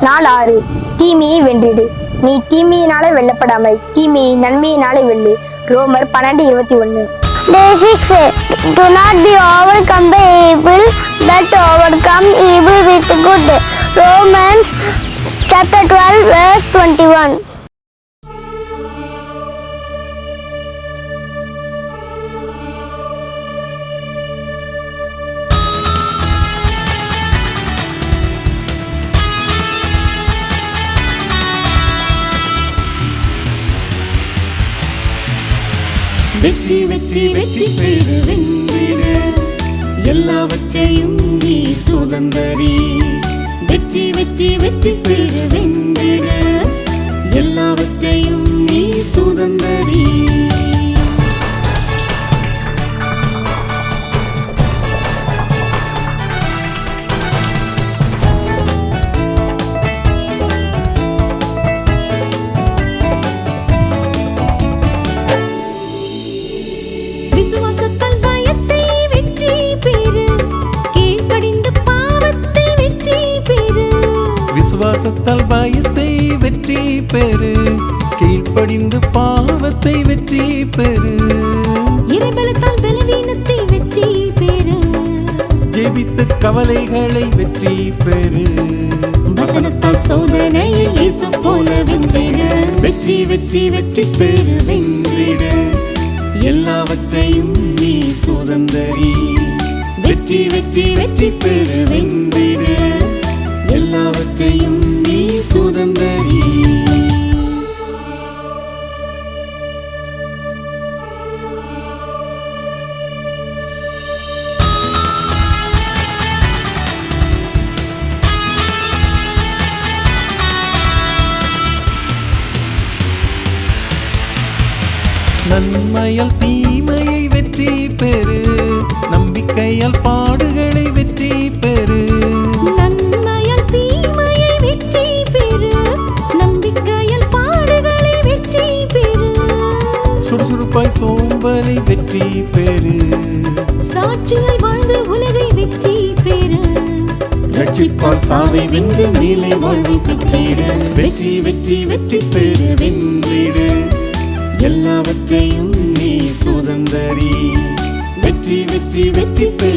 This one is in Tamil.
நாள் 6. தீமையை வென்றிடு. நீ தீமையினாலே வெல்லப்படாமல் தீமையை நன்மையினாலே வெல்லு. ரோமர் 12:21. Day 6. Do not be overcome by evil, but overcome evil with good. Romans chapter 12 verse 21. வெற்றி வெற்றி வெற்றி பெறு வென்றிடு, எல்லாவற்றையும் நீ சுதந்தரி. வெற்றி வெற்றி வெற்றி பெறு வென்றிடு, எல்லாவற்றையும் நீ சுதந்தரி. விசுவாசத்தால் பயத்தை வெற்றி பெறு, கீழ்ப்படிந்து பாவத்தை வெற்றி பெறு. விசுவாசத்தால் பயத்தை வெற்றி பெறு, கீழ்ப்படிந்து பாவத்தை வெற்றி பெறு. இறைபலத்தால் பலவீனத்தை வெற்றி பெறு, ஜெபித்து கவலைகளை வெற்றி பெறு. வசனத்தால் சோதனையை இயேசு போல வென்றிடு. வெற்றி வெற்றி வெற்றி பெறு வென்றிடு, எல்லாவற்றையும் நீ சுதந்தரி. வெற்றி வெற்றி வெற்றி பெறு வென்றிடு, எல்லாவற்றையும் நீ சுதந்தரி. நன்மையால் தீமையை வெற்றி பெறு, நம்பிக்கையால் பாடுகளை வெற்றி பெறு. நன்மையால் தீமையை வெற்றி பெறு, நம்பிக்கையால் பாடுகளை வெற்றி பெறு. சுறுசுறுப்பாய் சோம்பலை வெற்றி பெறு, சாட்சியாய் வாழ்ந்து உலகை வெற்றி பெறு. ரட்சிப்பால் சாவை வென்று மேலே வாழ்வு பெற்றிடு. வெற்றி வெற்றி வெற்றி பெறு வென்றிடு, எல்லாவற்றையும் நீ சுதந்தரி. வெற்றி வெற்றி வெற்றி பெறு